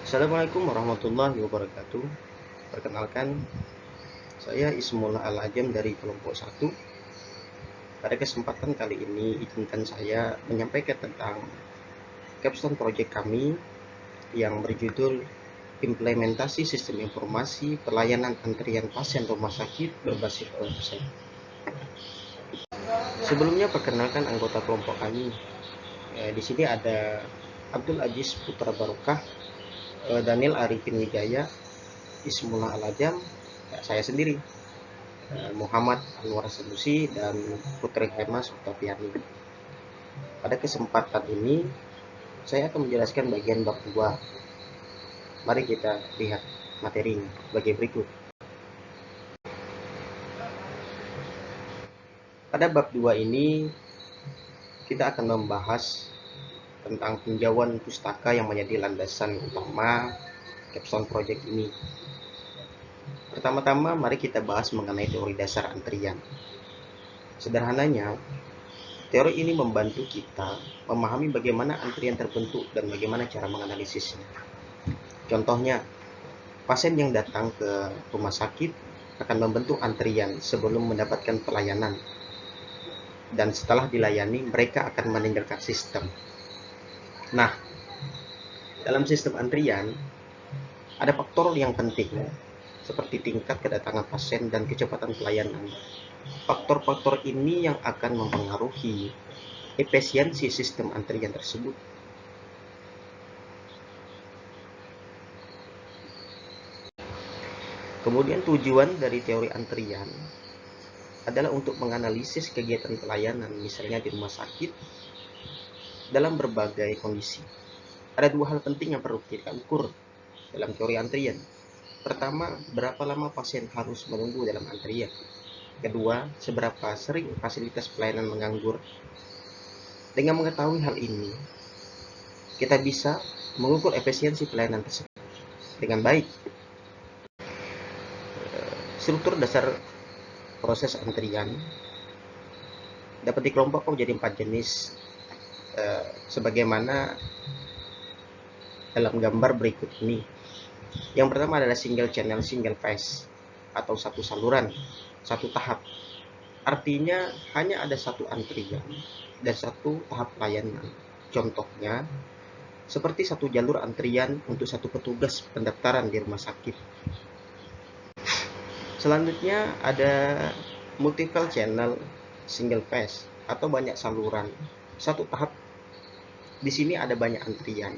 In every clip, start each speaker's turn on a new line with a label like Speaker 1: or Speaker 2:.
Speaker 1: Assalamualaikum warahmatullahi wabarakatuh. Perkenalkan, saya Ismullah Al-Ajam dari kelompok 1. Pada kesempatan kali ini, izinkan saya menyampaikan tentang capstone project kami yang berjudul Implementasi Sistem Informasi Pelayanan Antrian Pasien Rumah Sakit Berbasis Website. Sebelumnya, perkenalkan anggota kelompok kami. Di sini ada Abdul Aziz Putra Barokah, Daniel Arifin Wijaya, Ismullah Al-Ajam, saya sendiri, Muhammad Anwar Sanusi, dan Putri Hemas Oktaviani. Pada kesempatan ini, saya akan menjelaskan bagian bab 2. Mari kita lihat materinya sebagai berikut. Pada bab 2 ini, kita akan membahas tentang tinjauan pustaka yang menjadi landasan utama capstone project ini. Pertama-tama, mari kita bahas mengenai teori dasar antrian. Sederhananya, teori ini membantu kita memahami bagaimana antrian terbentuk dan bagaimana cara menganalisisnya. Contohnya, pasien yang datang ke rumah sakit akan membentuk antrian sebelum mendapatkan pelayanan. Dan setelah dilayani, mereka akan meninggalkan sistem. Nah, dalam sistem antrian, ada faktor yang penting, seperti tingkat kedatangan pasien dan kecepatan pelayanan. Faktor-faktor ini yang akan mempengaruhi efisiensi sistem antrian tersebut. Kemudian tujuan dari teori antrian adalah untuk menganalisis kegiatan pelayanan, misalnya di rumah sakit, dalam berbagai kondisi. Ada dua hal penting yang perlu kita ukur dalam teori antrian. Pertama, berapa lama pasien harus menunggu dalam antrian. Kedua, seberapa sering fasilitas pelayanan menganggur. Dengan mengetahui hal ini, kita bisa mengukur efisiensi pelayanan tersebut dengan baik. Struktur dasar proses antrian dapat dikelompokkan menjadi 4 jenis, sebagaimana dalam gambar berikut ini. Yang pertama adalah single channel, single phase, atau satu saluran, satu tahap. Artinya hanya ada satu antrian dan satu tahap pelayanan. Contohnya, seperti satu jalur antrian untuk satu petugas pendaftaran di rumah sakit. Selanjutnya ada multiple channel, single phase, atau banyak saluran, satu tahap. Di sini ada banyak antrian,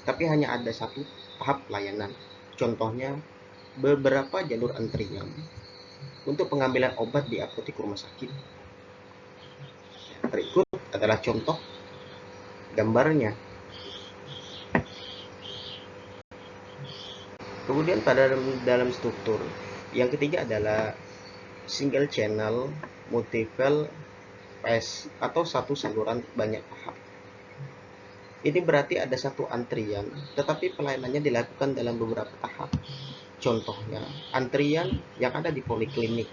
Speaker 1: tapi hanya ada satu tahap pelayanan. Contohnya, beberapa jalur antrian untuk pengambilan obat di apotek rumah sakit. Berikut adalah contoh gambarnya. Kemudian pada dalam struktur, yang ketiga adalah single channel, multiple phase, atau satu saluran banyak tahap. Ini berarti ada satu antrian, tetapi pelayanannya dilakukan dalam beberapa tahap. Contohnya, antrian yang ada di poliklinik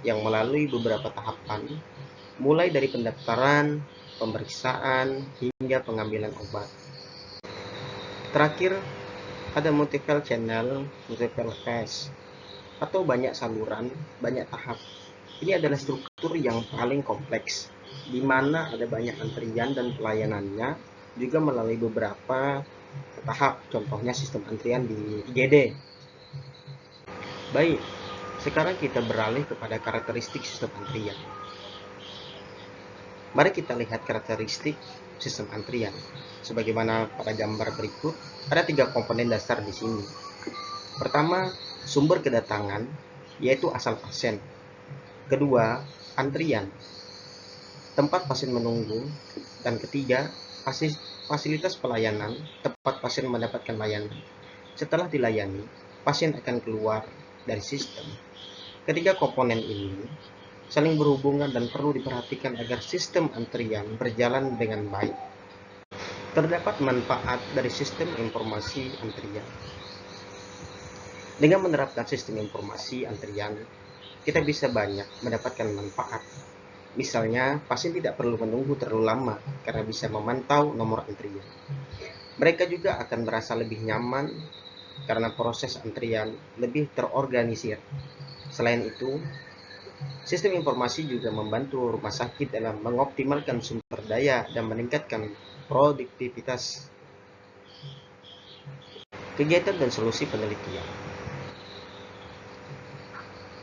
Speaker 1: yang melalui beberapa tahapan, mulai dari pendaftaran, pemeriksaan, hingga pengambilan obat. Terakhir, ada multiple channel, multiple phase, atau banyak saluran, banyak tahap. Ini adalah struktur yang paling kompleks, di mana ada banyak antrian dan pelayanannya juga melalui beberapa tahap. Contohnya sistem antrian di IGD. Baik, sekarang kita beralih kepada karakteristik sistem antrian. Mari kita lihat karakteristik sistem antrian. Sebagaimana pada gambar berikut, ada 3 komponen dasar di sini. Pertama, sumber kedatangan, yaitu asal pasien. Kedua, antrian, tempat pasien menunggu. Dan ketiga, fasilitas pelayanan, tempat pasien mendapatkan layanan. Setelah dilayani, pasien akan keluar dari sistem. Ketiga komponen ini saling berhubungan dan perlu diperhatikan agar sistem antrian berjalan dengan baik. Terdapat manfaat dari sistem informasi antrian. Dengan menerapkan sistem informasi antrian, kita bisa banyak mendapatkan manfaat. Misalnya, pasien tidak perlu menunggu terlalu lama karena bisa memantau nomor antrian. Mereka juga akan merasa lebih nyaman karena proses antrian lebih terorganisir. Selain itu, sistem informasi juga membantu rumah sakit dalam mengoptimalkan sumber daya dan meningkatkan produktivitas kegiatan dan solusi penelitian.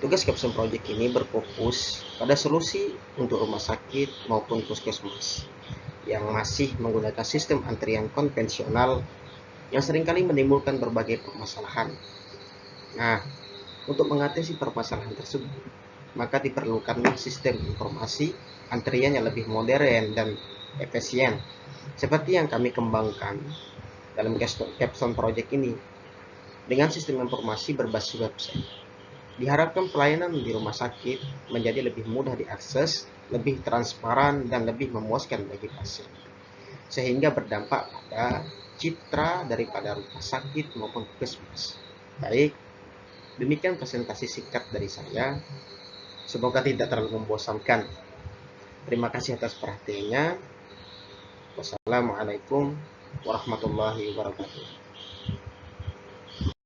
Speaker 1: Tugas Capstone Project ini berfokus pada solusi untuk rumah sakit maupun puskesmas yang masih menggunakan sistem antrian konvensional yang seringkali menimbulkan berbagai permasalahan. Nah, untuk mengatasi permasalahan tersebut, maka diperlukanlah sistem informasi antrian yang lebih modern dan efisien, seperti yang kami kembangkan dalam Capstone Project ini. Dengan sistem informasi berbasis website, diharapkan pelayanan di rumah sakit menjadi lebih mudah diakses, lebih transparan, dan lebih memuaskan bagi pasien, sehingga berdampak pada citra daripada rumah sakit maupun puskesmas. Baik, demikian presentasi singkat dari saya. Semoga tidak terlalu membosankan. Terima kasih atas perhatiannya. Wassalamualaikum warahmatullahi wabarakatuh.